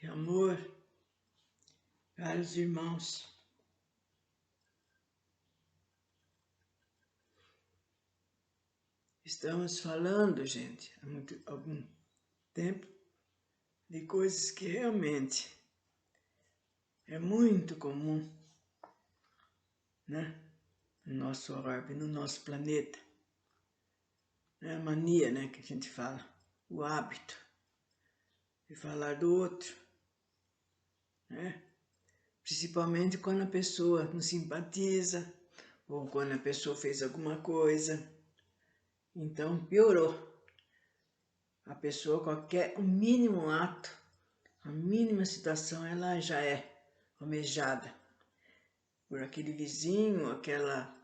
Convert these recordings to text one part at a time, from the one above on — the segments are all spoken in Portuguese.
e amor, caros irmãos. Estamos falando, gente, há algum tempo, de coisas que realmente é muito comum, né? No nosso orbe, no nosso planeta. É a mania, né, que a gente fala, o hábito de falar do outro, né? Principalmente quando a pessoa não simpatiza, ou quando a pessoa fez alguma coisa. Então piorou. A pessoa, o mínimo ato, a mínima situação, ela já é almejada por aquele vizinho, aquela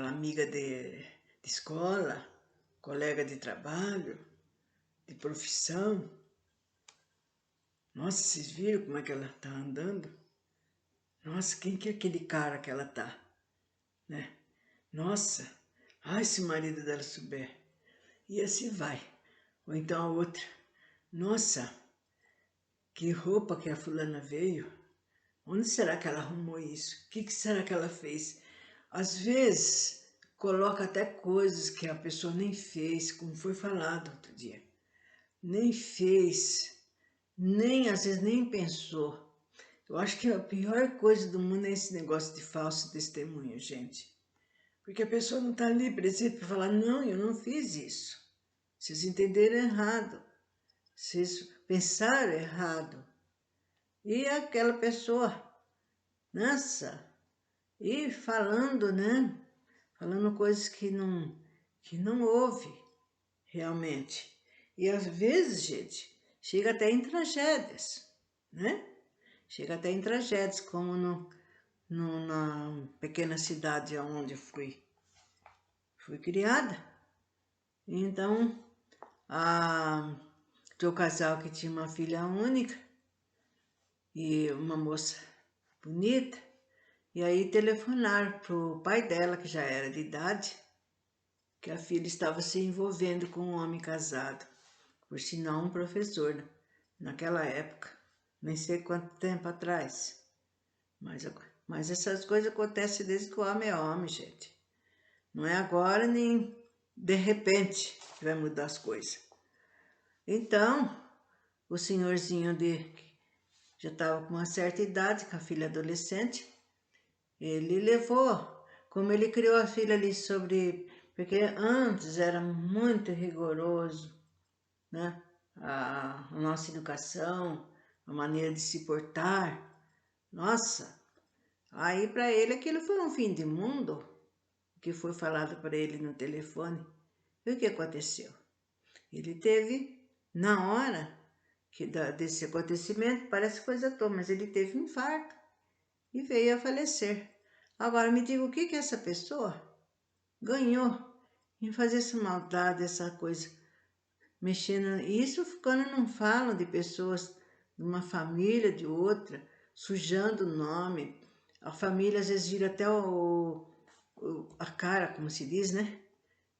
amiga de escola, colega de trabalho, de profissão. Nossa, vocês viram como é que ela está andando? Nossa, quem que é aquele cara que ela tá? Né? Nossa, ai, se o marido dela souber. E assim vai. Ou então a outra. Nossa, que roupa que a fulana veio. Onde será que ela arrumou isso? O que será que ela fez? Às vezes, coloca até coisas que a pessoa nem fez, como foi falado outro dia. Nem fez, às vezes nem pensou. Eu acho que a pior coisa do mundo é esse negócio de falso testemunho, gente. Porque a pessoa não está ali presente para falar, não, eu não fiz isso. Vocês entenderam errado. Vocês pensaram errado. E aquela pessoa, nossa, e falando, né? Falando coisas que não houve realmente. E às vezes, gente, chega até em tragédias, né? Chega até em tragédias, como na pequena cidade onde fui criada. Então, tinha um casal que tinha uma filha única e uma moça bonita, e aí telefonaram pro pai dela, que já era de idade, que a filha estava se envolvendo com um homem casado, por sinal um professor, né? Naquela época, nem sei quanto tempo atrás, mas essas coisas acontecem desde que o homem é homem, gente. Não é agora nem de repente que vai mudar as coisas. Então, o senhorzinho já estava com uma certa idade, com a filha adolescente, ele levou, como ele criou a filha ali porque antes era muito rigoroso, né? A nossa educação, a maneira de se portar. Nossa, aí para ele aquilo foi um fim de mundo, que foi falado para ele no telefone. E o que aconteceu? Ele teve, na hora desse acontecimento, parece coisa à toa, mas ele teve um infarto e veio a falecer. Agora me diga o que essa pessoa ganhou em fazer essa maldade, essa coisa, mexendo. Isso quando não falam de pessoas de uma família, de outra, sujando o nome. A família às vezes vira até a cara, como se diz, né?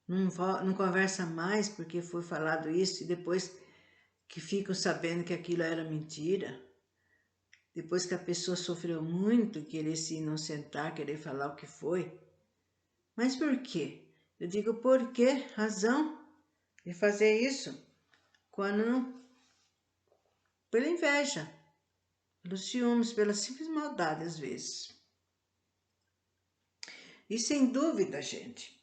Não conversa mais porque foi falado isso e depois que ficam sabendo que aquilo era mentira. Depois que a pessoa sofreu muito, querer se inocentar, querer falar o que foi. Mas por quê? Eu digo por que razão de fazer isso? Pela inveja, pelos ciúmes, pela simples maldade às vezes. E sem dúvida, gente,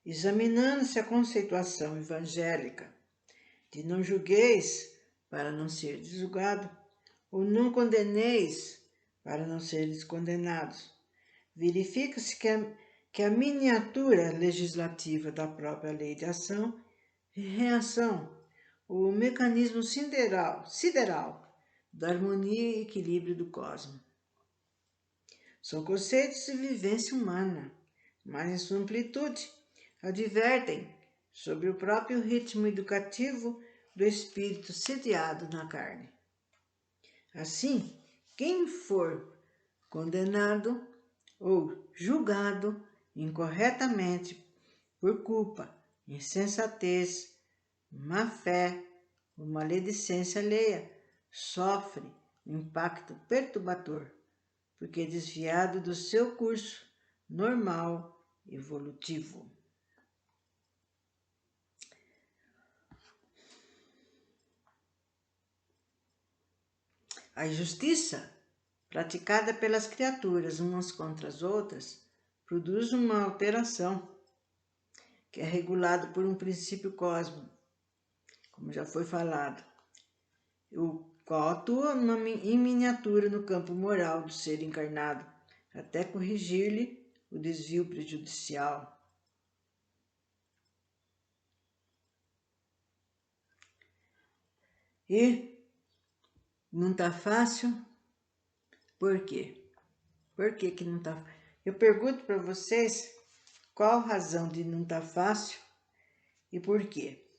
examinando-se a conceituação evangélica de não julgueis para não ser julgado, ou não condeneis para não seres condenados, verifica-se que a miniatura legislativa da própria lei de ação e reação, o mecanismo sideral da harmonia e equilíbrio do cosmos. São conceitos de vivência humana, mas em sua amplitude advertem sobre o próprio ritmo educativo do espírito sediado na carne. Assim, quem for condenado ou julgado incorretamente por culpa, insensatez, má fé ou maledicência alheia, sofre um impacto perturbador, porque é desviado do seu curso normal evolutivo. A injustiça praticada pelas criaturas umas contra as outras produz uma alteração que é regulado por um princípio cósmico, como já foi falado, o qual atua em miniatura no campo moral do ser encarnado, até corrigir-lhe o desvio prejudicial. E não está fácil? Por quê? Por que que não está? Eu pergunto para vocês qual a razão de não estar fácil e por quê.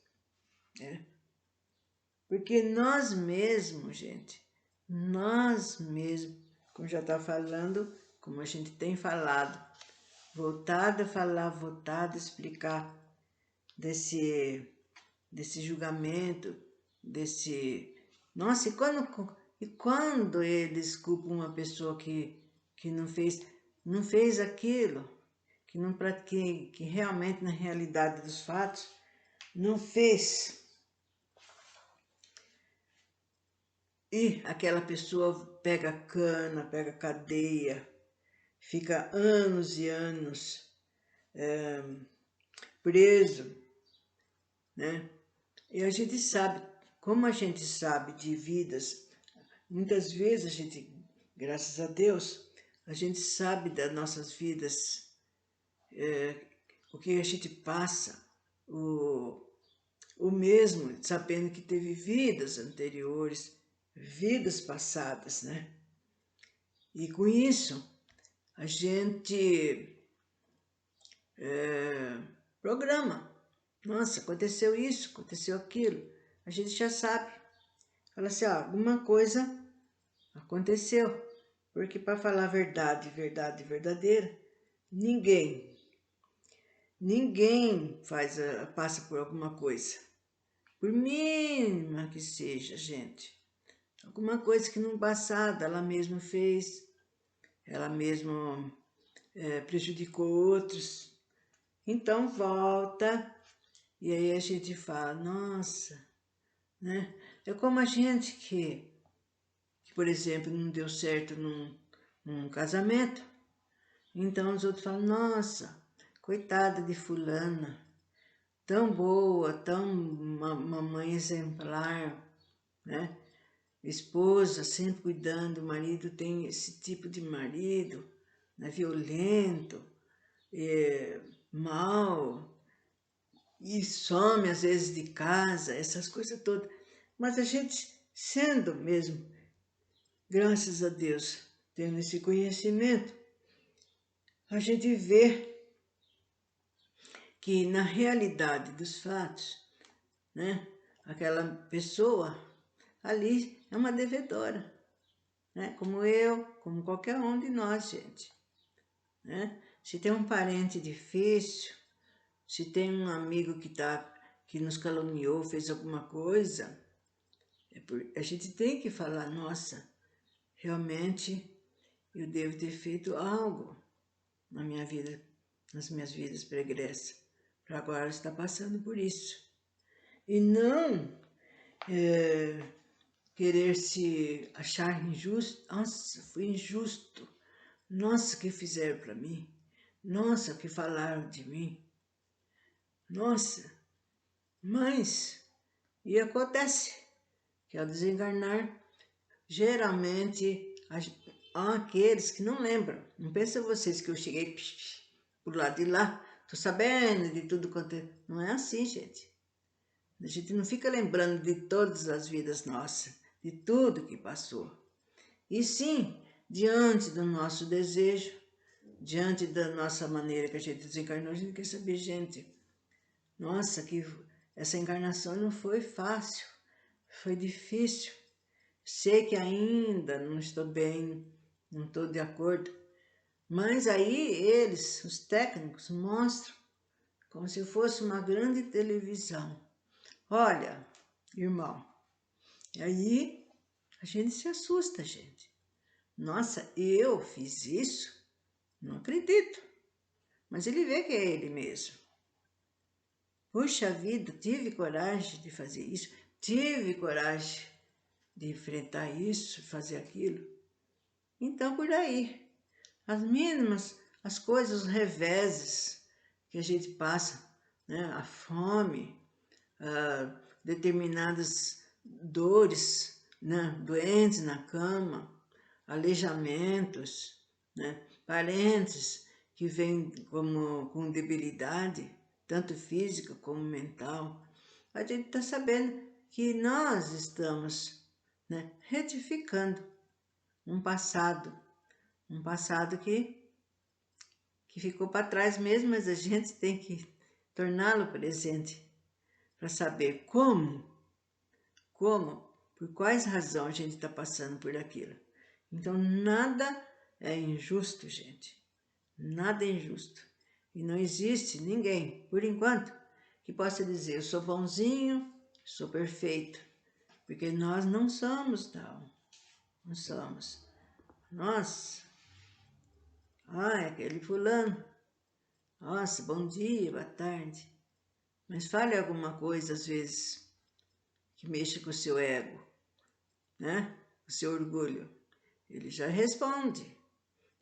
Porque nós mesmos, gente, nós mesmos, como já está falando, como a gente tem falado, voltado a falar, voltado a explicar desse julgamento, desse... Nossa, e quando eles culpam uma pessoa que não fez aquilo, que realmente, na realidade dos fatos, não fez. E aquela pessoa pega cana, pega cadeia, fica anos e anos preso, né? E a gente sabe, como a gente sabe de vidas, muitas vezes a gente, graças a Deus, a gente sabe das nossas vidas, o que a gente passa, o mesmo, sabendo que teve vidas anteriores, vidas passadas, né? E com isso, a gente programa. Nossa, aconteceu isso, aconteceu aquilo. A gente já sabe. Fala assim, alguma coisa aconteceu. Porque para falar a verdade, verdade verdadeira, ninguém passa por alguma coisa. Por mínima que seja, gente. Alguma coisa que no passado ela mesma fez, ela mesma prejudicou outros. Então volta e aí a gente fala, nossa, né? É como a gente que por exemplo, não deu certo num casamento, então os outros falam, nossa, coitada de fulana, tão boa, tão uma mãe exemplar, né? Esposa sempre cuidando, o marido tem esse tipo de marido, né? Violento, mal, e some às vezes de casa, essas coisas todas. Mas a gente, sendo mesmo, graças a Deus, tendo esse conhecimento, a gente vê que na realidade dos fatos, né, aquela pessoa ali é uma devedora, né, como eu, como qualquer um de nós, gente. Né? Se tem um parente difícil, se tem um amigo que nos caluniou, fez alguma coisa, a gente tem que falar, nossa, realmente eu devo ter feito algo na minha vida, nas minhas vidas pregressas, para agora estar passando por isso. E não querer se achar injusto. Nossa, foi injusto. Nossa, o que fizeram para mim? Nossa, o que falaram de mim? Nossa, mas... E acontece que ao desencarnar, geralmente há aqueles que não lembram. Não pensam vocês que eu cheguei por lado de lá, tô sabendo de tudo quanto é. Não é assim, gente. A gente não fica lembrando de todas as vidas nossas, de tudo que passou. E sim, diante do nosso desejo, diante da nossa maneira que a gente desencarnou, a gente quer saber, gente, nossa, que essa encarnação não foi fácil, foi difícil. Sei que ainda não estou bem, não estou de acordo, mas aí eles, os técnicos, mostram como se fosse uma grande televisão. Olha, irmão, aí a gente se assusta, gente. Nossa, eu fiz isso? Não acredito. Mas ele vê que é ele mesmo. Puxa vida, tive coragem de fazer isso, tive coragem de enfrentar isso, fazer aquilo. Então, por aí, as mínimas, as coisas, os reveses que a gente passa, né? A fome, determinadas dores, né? Doentes na cama, aleijamentos, né? Parentes que vêm com debilidade, tanto física como mental. A gente está sabendo que nós estamos, né, retificando um passado que ficou para trás mesmo, mas a gente tem que torná-lo presente para saber por quais razões a gente está passando por aquilo. Então, nada é injusto, gente. Nada é injusto. E não existe ninguém, por enquanto, que possa dizer, eu sou bonzinho, sou perfeito. Porque nós não somos tal. Não somos. Nossa, aquele fulano. Nossa, bom dia, boa tarde. Mas fale alguma coisa, às vezes, que mexa com o seu ego, né? O seu orgulho. Ele já responde,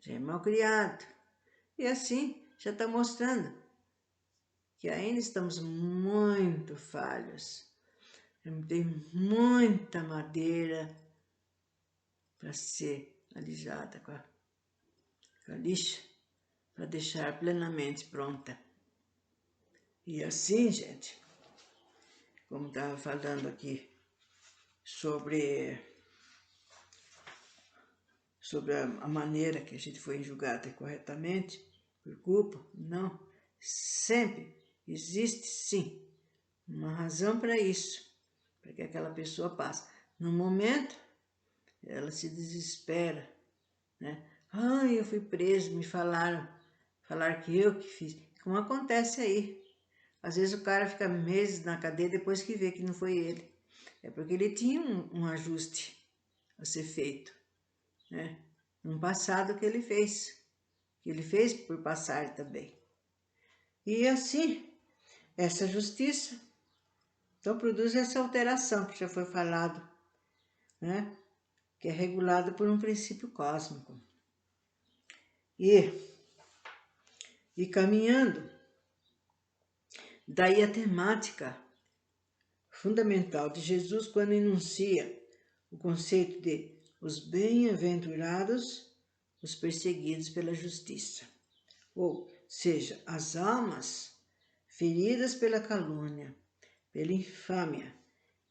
já é mal criado. E assim, já está mostrando que ainda estamos muito falhos. Tem muita madeira para ser alijada com a lixa, para deixar plenamente pronta. E assim, gente, como estava falando aqui sobre a maneira que a gente foi julgada corretamente, por culpa, não. Sempre existe, sim, uma razão para isso, para que aquela pessoa passe. No momento, ela se desespera, né? Eu fui preso, me falaram que eu que fiz. Como acontece aí. Às vezes o cara fica meses na cadeia depois que vê que não foi ele. É porque ele tinha um ajuste a ser feito, né? Um passado que ele fez por passar também. E assim, essa justiça, então produz essa alteração que já foi falado, né? Que é regulada por um princípio cósmico. E caminhando, daí a temática fundamental de Jesus quando enuncia o conceito de os bem-aventurados, os perseguidos pela justiça. Ou seja, as almas feridas pela calúnia, pela infâmia,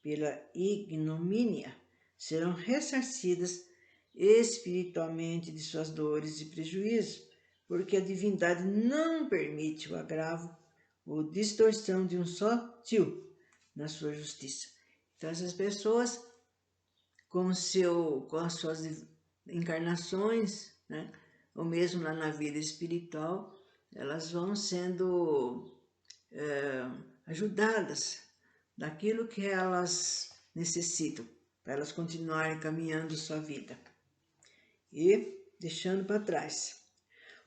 pela ignomínia, serão ressarcidas espiritualmente de suas dores e prejuízos, porque a divindade não permite o agravo ou distorção de um só tio na sua justiça. Então essas pessoas com as suas encarnações, né, ou mesmo lá na vida espiritual, elas vão sendo ajudadas daquilo que elas necessitam, para elas continuarem caminhando sua vida e deixando para trás.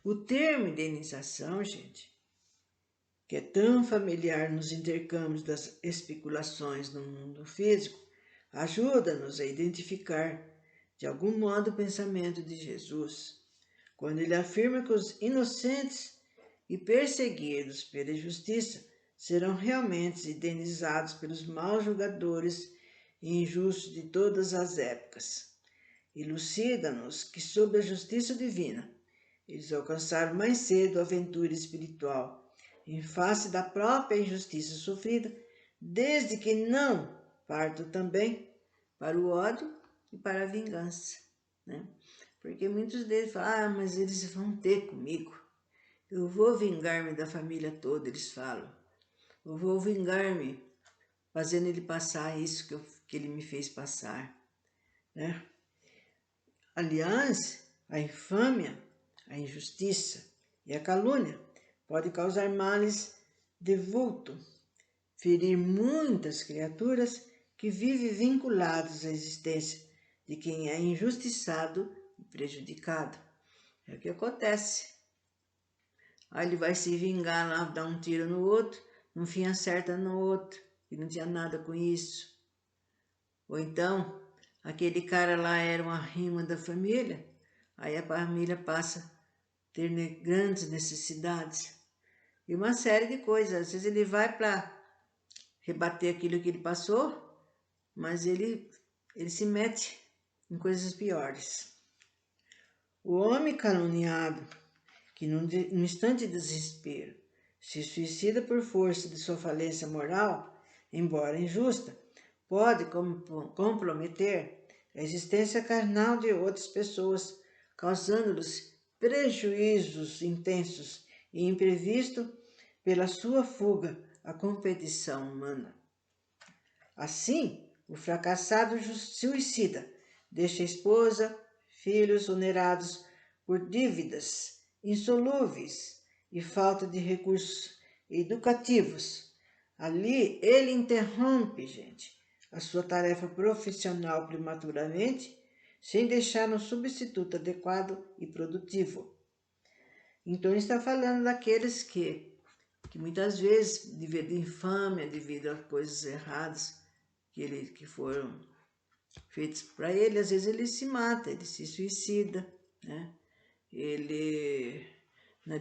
O termo indenização, gente, que é tão familiar nos intercâmbios das especulações no mundo físico, ajuda-nos a identificar, de algum modo, o pensamento de Jesus, quando ele afirma que os inocentes e perseguidos pela justiça serão realmente indenizados pelos maus julgadores e injustos de todas as épocas. Elucida-nos que, sob a justiça divina, eles alcançaram mais cedo a aventura espiritual, em face da própria injustiça sofrida, desde que não partam também para o ódio e para a vingança, né? Porque muitos deles falam, mas eles vão ter comigo. Eu vou vingar-me da família toda, eles falam. Eu vou vingar-me, fazendo ele passar isso que ele me fez passar, né? Aliás, a infâmia, a injustiça e a calúnia podem causar males de vulto, ferir muitas criaturas que vivem vinculadas à existência de quem é injustiçado e prejudicado. É o que acontece. Aí ele vai se vingar lá, dar um tiro no outro, no fim acerta no outro, que não tinha nada com isso. Ou então, aquele cara lá era uma rima da família, aí a família passa a ter grandes necessidades. E uma série de coisas. Às vezes ele vai para rebater aquilo que ele passou, mas ele se mete em coisas piores. O homem caluniado, que num instante de desespero se suicida por força de sua falência moral, embora injusta, pode comprometer a existência carnal de outras pessoas, causando-lhes prejuízos intensos e imprevistos pela sua fuga à competição humana. Assim, o fracassado suicida deixa esposa, filhos onerados por dívidas insolúveis e falta de recursos educativos. Ali ele interrompe, gente, a sua tarefa profissional prematuramente, sem deixar um substituto adequado e produtivo. Então está falando daqueles que muitas vezes, devido à infâmia, devido a coisas erradas que foram feitas para ele, às vezes ele se mata, ele se suicida, né? Ele,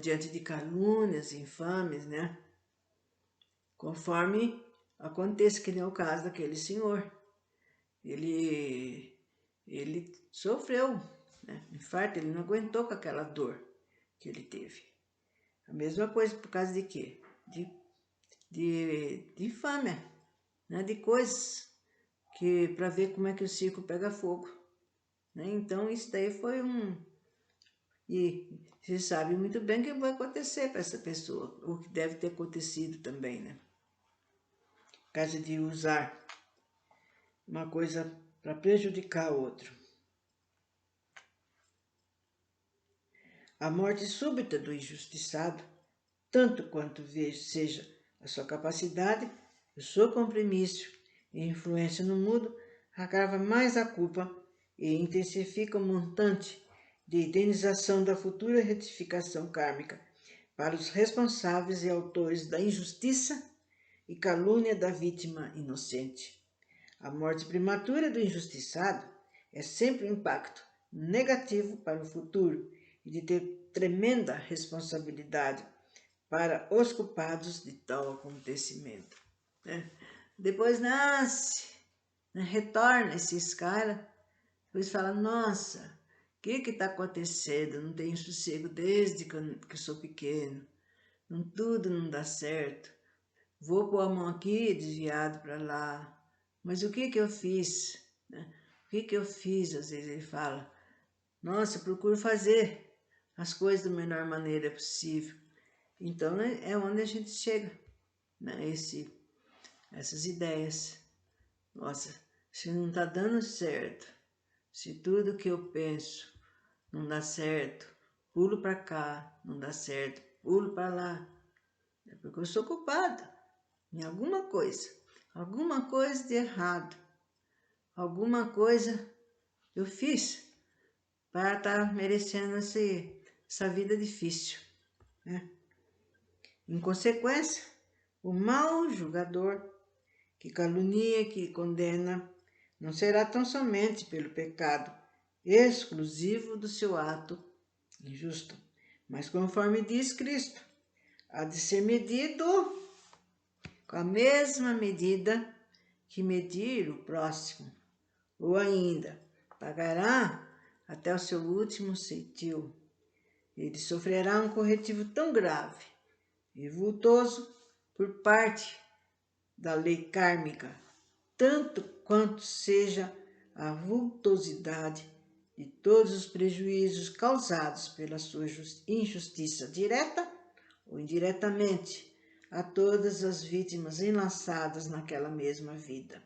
diante de calúnias, infames, né? Conforme aconteça, que nem o caso daquele senhor. Ele sofreu, né? Infarto, ele não aguentou com aquela dor que ele teve. A mesma coisa por causa de quê? De infâmia, né? De coisas que para ver como é que o circo pega fogo, né? Então isso daí foi e você sabe muito bem o que vai acontecer para essa pessoa, o que deve ter acontecido também, né? Por causa de usar uma coisa para prejudicar o outro. A morte súbita do injustiçado, tanto quanto seja a sua capacidade, o seu compromisso e influência no mundo, agrava mais a culpa e intensifica o montante de indenização da futura retificação kármica para os responsáveis e autores da injustiça e calúnia da vítima inocente. A morte prematura do injustiçado é sempre um impacto negativo para o futuro e de ter tremenda responsabilidade para os culpados de tal acontecimento. Né? Depois nasce, né? Retorna esses caras, depois fala, nossa, o que está acontecendo? Não tenho sossego desde que eu sou pequeno, tudo não dá certo, vou pôr a mão aqui, desviado para lá, mas o que eu fiz? Né? O que eu fiz? Às vezes ele fala, nossa, procuro fazer as coisas da melhor maneira possível. Então é onde a gente chega, né? Essas ideias. Nossa, se não está dando certo, se tudo que eu penso não dá certo, pulo para cá, não dá certo, pulo para lá, é porque eu sou culpada em alguma coisa de errado, alguma coisa eu fiz para estar merecendo essa vida difícil, né? Em consequência, o mau julgador que calunia, que condena, não será tão somente pelo pecado exclusivo do seu ato injusto, mas conforme diz Cristo, há de ser medido com a mesma medida que medir o próximo, ou ainda pagará até o seu último centil. Ele sofrerá um corretivo tão grave e vultoso por parte da lei kármica, tanto quanto seja a vultosidade de todos os prejuízos causados pela sua injustiça direta ou indiretamente a todas as vítimas enlaçadas naquela mesma vida.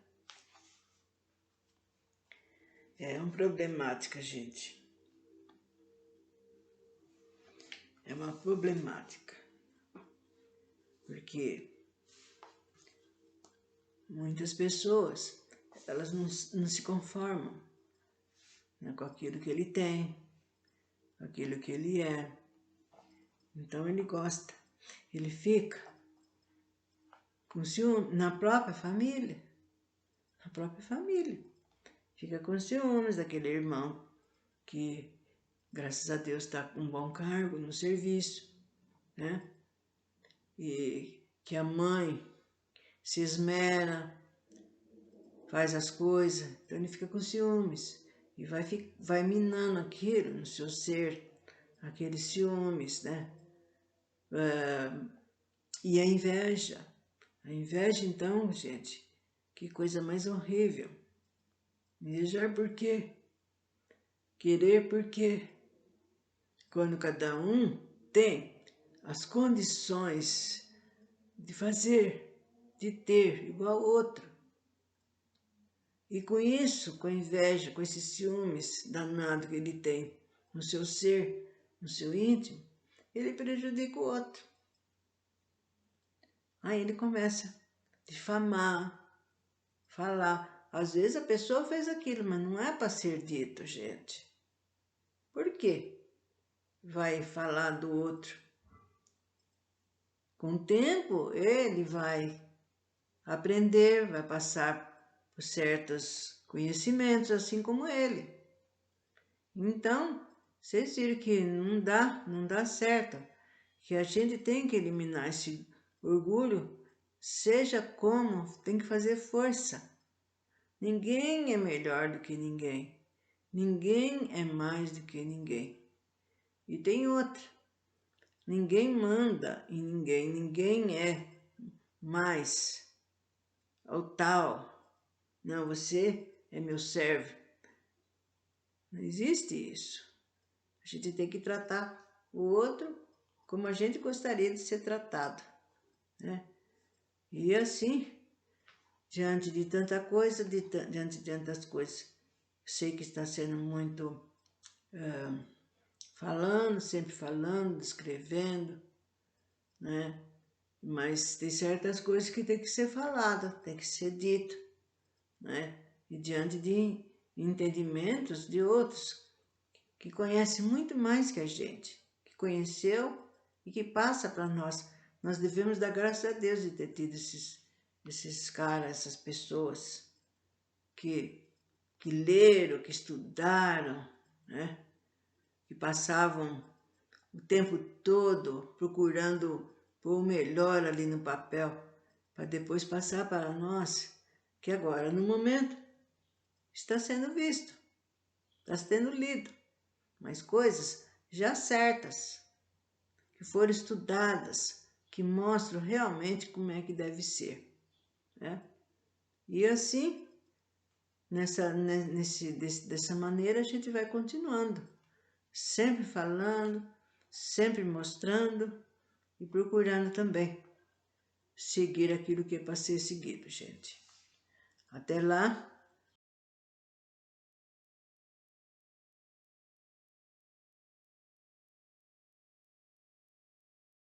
É uma problemática, gente. É uma problemática. Porque muitas pessoas, elas não se conformam né, com aquilo que ele tem, com aquilo que ele é. Então ele gosta, ele fica com ciúme na própria família, fica com ciúmes daquele irmão que, graças a Deus, está com um bom cargo no serviço, né? E que a mãe se esmera, faz as coisas, então ele fica com ciúmes e vai minando aquilo no seu ser, aqueles ciúmes, né? E a inveja então, gente, que coisa mais horrível. Invejar por quê? Querer por quê? Quando cada um tem as condições de fazer, de ter igual ao outro. E com isso, com a inveja, com esses ciúmes danado que ele tem no seu ser, no seu íntimo, ele prejudica o outro. Aí ele começa a difamar, falar. Às vezes a pessoa fez aquilo, mas não é para ser dito, gente. Por quê? Vai falar do outro. Com o tempo, ele vai aprender, vai passar por certos conhecimentos, assim como ele. Então, vocês viram que não dá certo, que a gente tem que eliminar esse orgulho, seja como, tem que fazer força. Ninguém é melhor do que ninguém, ninguém é mais do que ninguém. E tem outra, ninguém manda em ninguém, ninguém é mais ou tal. Não, você é meu servo. Não existe isso. A gente tem que tratar o outro como a gente gostaria de ser tratado, né? E assim, diante de tanta coisa, diante de tantas coisas, sei que está sendo muito falando, sempre falando, escrevendo, né? Mas tem certas coisas que tem que ser falada, tem que ser dito, né? E diante de entendimentos de outros que conhecem muito mais que a gente, que conheceu e que passa para nós. Nós devemos dar graças a Deus de ter tido esses caras, essas pessoas que leram, que estudaram, né? Que passavam o tempo todo procurando pôr o melhor ali no papel, para depois passar para nós, que agora, no momento, está sendo visto, está sendo lido, mas coisas já certas, que foram estudadas, que mostram realmente como é que deve ser, né? E assim, dessa maneira, a gente vai continuando, sempre falando, sempre mostrando e procurando também seguir aquilo que é para ser seguido, gente. Até lá,